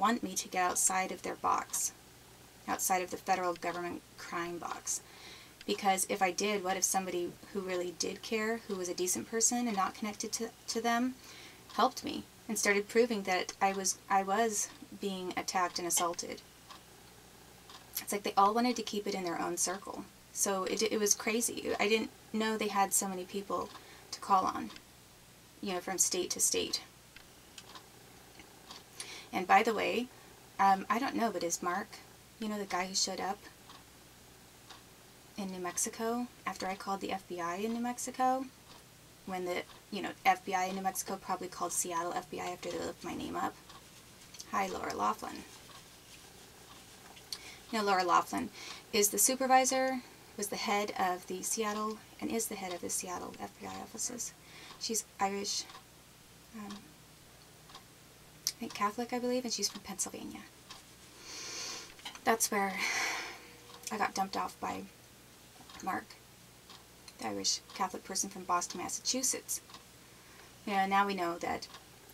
want me to get outside of their box, outside of the federal government crime box. Because if I did, what if somebody who really did care, who was a decent person and not connected to them, helped me and started proving that I was being attacked and assaulted? It's like they all wanted to keep it in their own circle. So it was crazy. I didn't know they had so many people to call on, you know, from state to state. And by the way, I don't know, but is Mark, you know, the guy who showed up in New Mexico after I called the FBI in New Mexico, when the, you know, FBI in New Mexico probably called Seattle FBI after they looked my name up. Hi, Laura Laughlin. You know, Laura Laughlin is the supervisor, was the head of the Seattle, and is the head of the Seattle FBI offices. She's Irish, I think Catholic, I believe, and she's from Pennsylvania. That's where I got dumped off by Mark, the Irish Catholic person from Boston, Massachusetts. You know, now we know that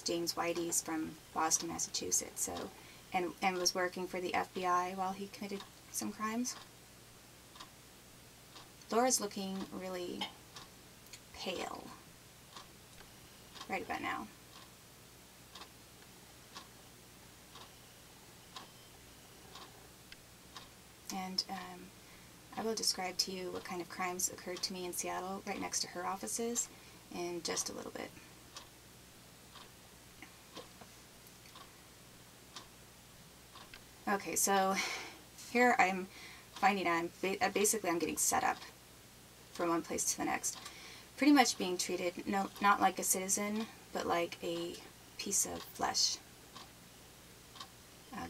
James Whitey's from Boston, Massachusetts, so and was working for the FBI while he committed some crimes. Laura's looking really pale right about now. And I will describe to you what kind of crimes occurred to me in Seattle right next to her offices in just a little bit. Okay, so here I'm finding basically I'm getting set up from one place to the next. Pretty much being treated, no, not like a citizen, but like a piece of flesh.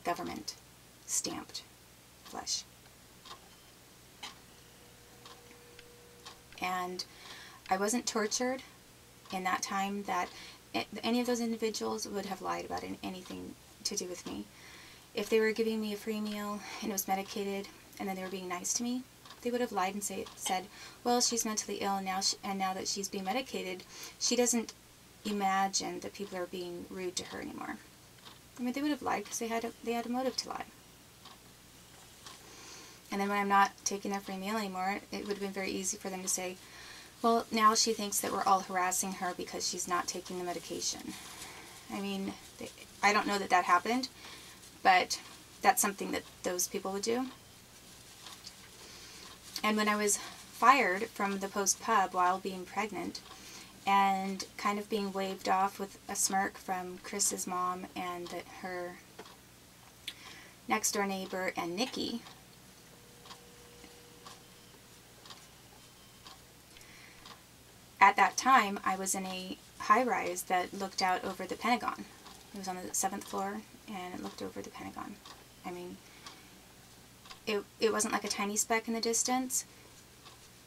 Government stamped flesh. And I wasn't tortured in that time that any of those individuals would have lied about anything to do with me. If they were giving me a free meal and it was medicated and then they were being nice to me, they would have lied and said, well, she's mentally ill now, and now that she's being medicated, she doesn't imagine that people are being rude to her anymore. I mean, they would have lied because they had a motive to lie. And then when I'm not taking their free meal anymore, it would have been very easy for them to say, well, now she thinks that we're all harassing her because she's not taking the medication. I mean, I don't know that that happened, but that's something that those people would do. And when I was fired from the Post Pub while being pregnant and kind of being waved off with a smirk from Chris's mom and her next door neighbor and Nikki, at that time I was in a high-rise that looked out over the Pentagon. It was on the 7th floor and it looked over the Pentagon. I mean, it wasn't like a tiny speck in the distance.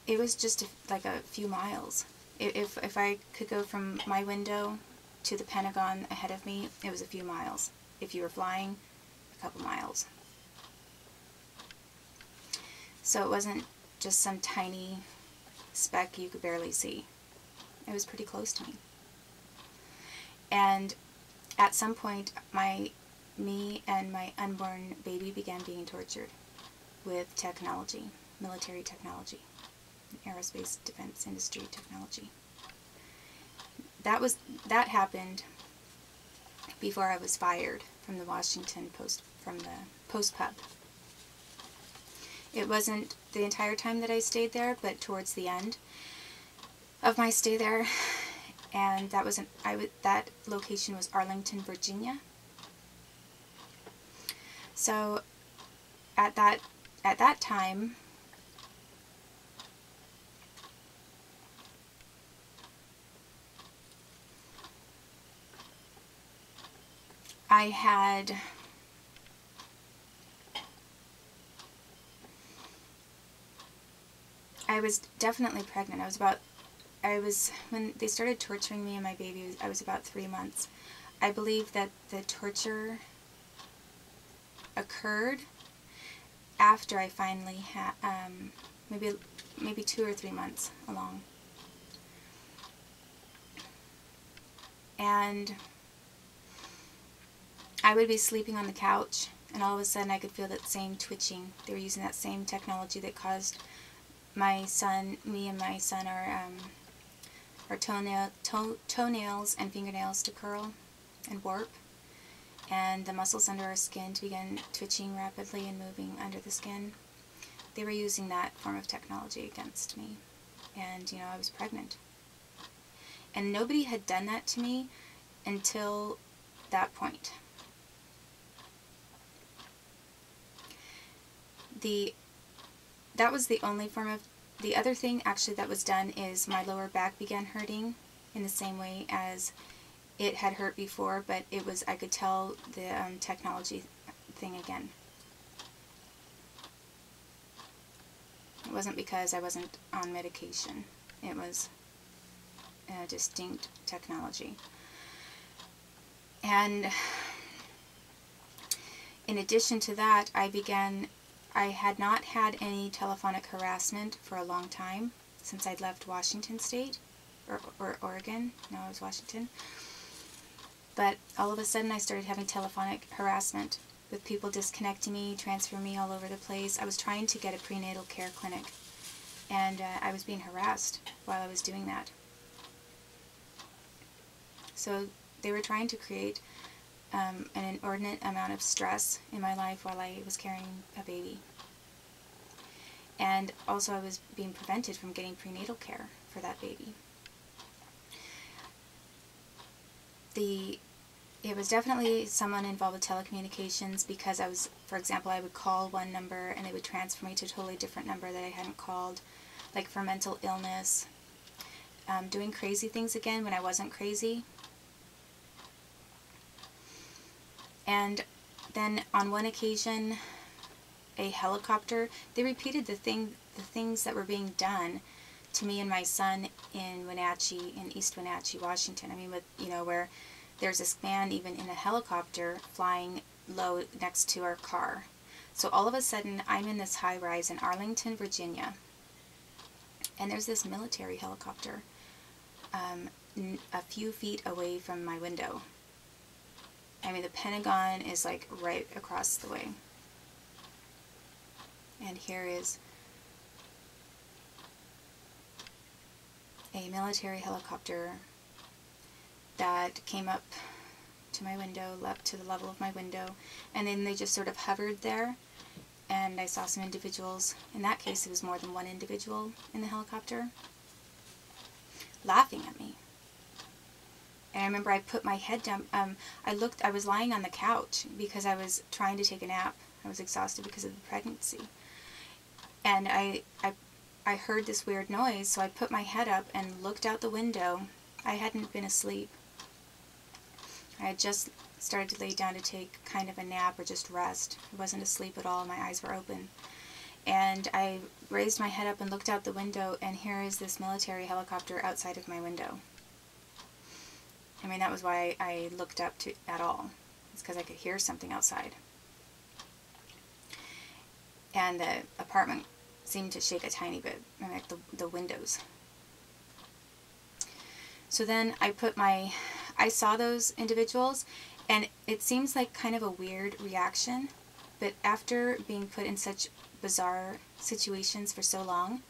It was just like a few miles. If I could go from my window to the Pentagon ahead of me, it was a few miles. If you were flying, a couple miles. So it wasn't just some tiny speck you could barely see. It was pretty close to me. And at some point, me and my unborn baby began being tortured with technology, military technology, aerospace defense industry technology. That happened before I was fired from the Washington Post, from the Post Pub. It wasn't the entire time that I stayed there, but towards the end of my stay there, and that was that location was Arlington, Virginia. So at that time, I was definitely pregnant. When they started torturing me and my baby, I was about 3 months. I believe that the torture occurred after I finally had, maybe 2 or 3 months along. And I would be sleeping on the couch, and all of a sudden I could feel that same twitching. They were using that same technology that caused me and my son, our toenails and fingernails to curl and warp, and the muscles under our skin to begin twitching rapidly and moving under the skin. They were using that form of technology against me. And, I was pregnant. And nobody had done that to me until that point. That was the only form of... The other thing, actually, that was done is my lower back began hurting in the same way as it had hurt before, but it was, I could tell the technology thing again. It wasn't because I wasn't on medication. It was a distinct technology. And in addition to that, I had not had any telephonic harassment for a long time, since I'd left Washington State, or Oregon. No, it was Washington. But all of a sudden I started having telephonic harassment with people disconnecting me, transferring me all over the place. I was trying to get a prenatal care clinic, and I was being harassed while I was doing that. So they were trying to create an inordinate amount of stress in my life while I was carrying a baby. And also I was being prevented from getting prenatal care for that baby. It was definitely someone involved with telecommunications, because I was, for example, I would call one number and they would transfer me to a totally different number that I hadn't called, like for mental illness, doing crazy things again when I wasn't crazy. And then on one occasion, a helicopter, they repeated the things that were being done to me and my son in East Wenatchee, Washington. I mean, where there's this man even in a helicopter flying low next to our car. So all of a sudden, I'm in this high rise in Arlington, Virginia, and there's this military helicopter a few feet away from my window. I mean, the Pentagon is like right across the way. And here is a military helicopter that came up to my window, up to the level of my window, and then they just sort of hovered there, and I saw some individuals. In that case, it was more than one individual in the helicopter, laughing at me. And I remember I put my head down. I was lying on the couch because I was trying to take a nap. I was exhausted because of the pregnancy. And I heard this weird noise, so I put my head up and looked out the window. I hadn't been asleep. I had just started to lay down to take kind of a nap or just rest. I wasn't asleep at all. My eyes were open. And I raised my head up and looked out the window, and here is this military helicopter outside of my window. I mean, that was why I looked up at all. It's because I could hear something outside. And the apartment seemed to shake a tiny bit, like the windows. So then I saw those individuals, and it seems like kind of a weird reaction, but after being put in such bizarre situations for so long,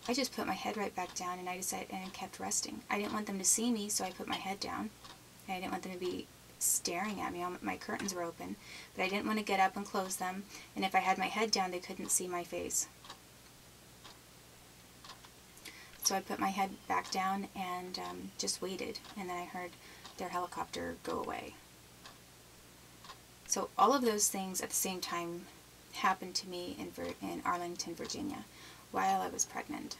I just put my head right back down, and I decided and kept resting. I didn't want them to see me, so I put my head down. I didn't want them to be staring at me. My curtains were open, but I didn't want to get up and close them, and if I had my head down, they couldn't see my face. So I put my head back down and just waited, and then I heard their helicopter go away. So all of those things at the same time happened to me in Arlington, Virginia, while I was pregnant.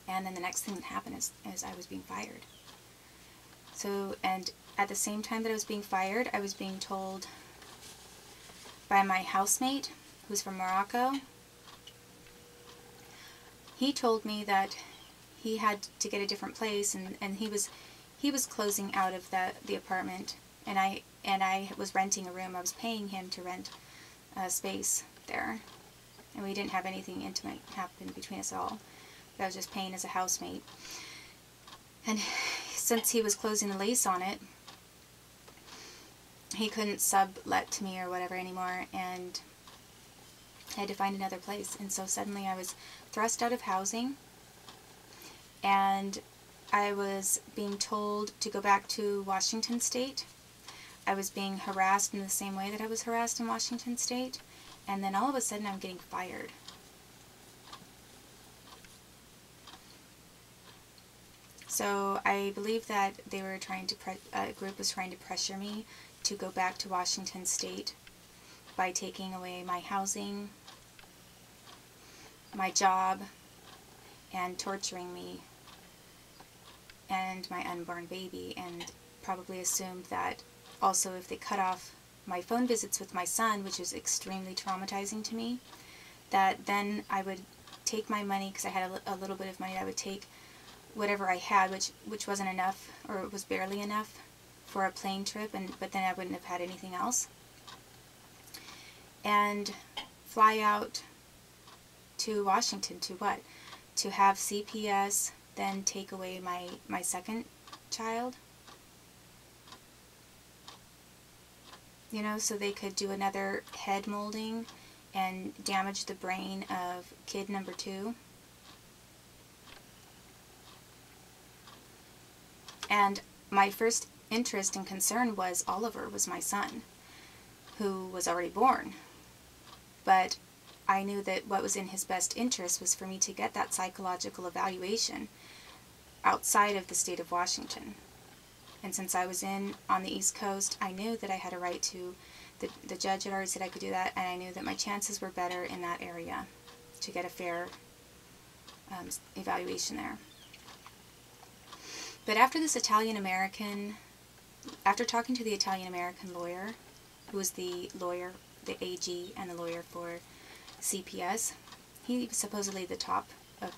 And then the next thing that happened is I was being fired. So, and at the same time that I was being fired, I was being told by my housemate, who's from Morocco. He told me that he had to get a different place, and he was closing out of the apartment, and I was renting a room. I was paying him to rent a space there. and we didn't have anything intimate happen between us at all. I was just paying as a housemate. And since he was closing the lease on it, he couldn't sublet to me or whatever anymore, and I had to find another place. And so suddenly I was thrust out of housing, and I was being told to go back to Washington State. I was being harassed in the same way that I was harassed in Washington State, and then all of a sudden I'm getting fired. So I believe that they were trying to, a group was trying to pressure me to go back to Washington State by taking away my housing, my job, and torturing me and my unborn baby, and probably assumed that also if they cut off my phone visits with my son, which was extremely traumatizing to me, that then I would take my money, because I had a little bit of money, I would take whatever I had, which wasn't enough, or it was barely enough for a plane trip, but then I wouldn't have had anything else, and fly out to Washington to what? To have CPS then take away my second child, you know, so they could do another head molding and damage the brain of kid number 2. And my first interest and concern was Oliver, was my son, who was already born. But I knew that what was in his best interest was for me to get that psychological evaluation outside of the state of Washington. And since I was on the East Coast, I knew that I had a right to, the judge had already said I could do that, and I knew that my chances were better in that area to get a fair evaluation there. But after talking to the Italian-American lawyer, who was the lawyer, the AG, and the lawyer for CPS, he was supposedly the top of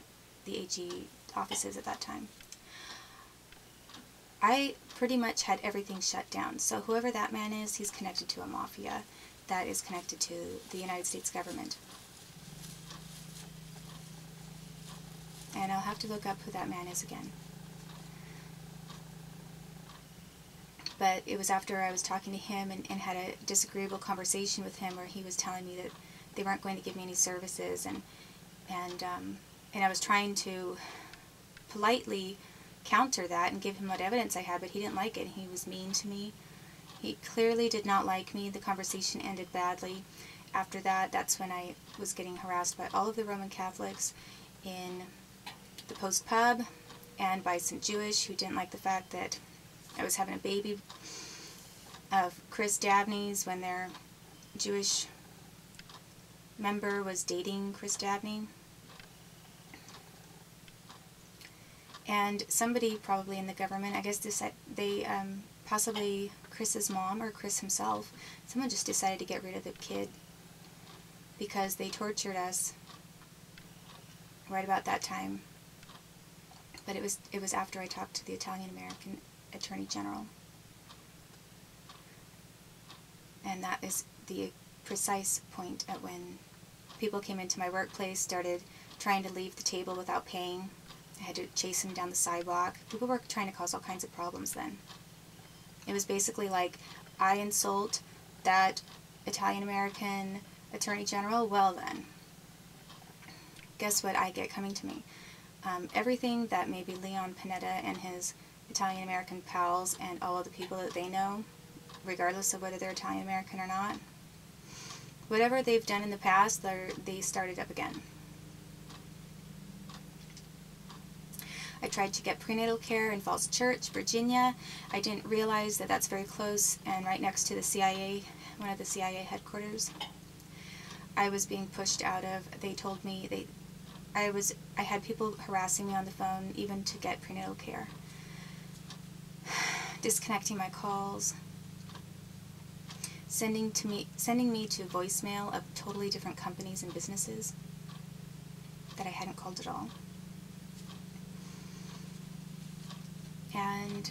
the AG offices at that time, I pretty much had everything shut down. So whoever that man is, he's connected to a mafia that is connected to the United States government. And I'll have to look up who that man is again. But it was after I was talking to him and had a disagreeable conversation with him where he was telling me that they weren't going to give me any services, and I was trying to politely counter that and give him what evidence I had, but he didn't like it. He was mean to me. He clearly did not like me. The conversation ended badly. After that, that's when I was getting harassed by all of the Roman Catholics in the Post Pub, and by some Jewish who didn't like the fact that I was having a baby of Chris Dabney's when their Jewish member was dating Chris Dabney. And somebody probably in the government, I guess they possibly Chris's mom or Chris himself, someone just decided to get rid of the kid because they tortured us right about that time. But it was after I talked to the Italian-American Attorney General. And that is the precise point at when people came into my workplace, started trying to leave the table without paying. I had to chase them down the sidewalk. People were trying to cause all kinds of problems then. It was basically like, I insult that Italian-American Attorney General, well then, guess what I get coming to me? Everything that maybe Leon Panetta and his Italian-American pals and all of the people that they know, regardless of whether they're Italian-American or not, whatever they've done in the past, they started up again. I tried to get prenatal care in Falls Church, Virginia. I didn't realize that that's very close and right next to the CIA, one of the CIA headquarters. I was being pushed out of, they told me, I had people harassing me on the phone even to get prenatal care. Disconnecting my calls. Sending me to voicemail of totally different companies and businesses that I hadn't called at all. And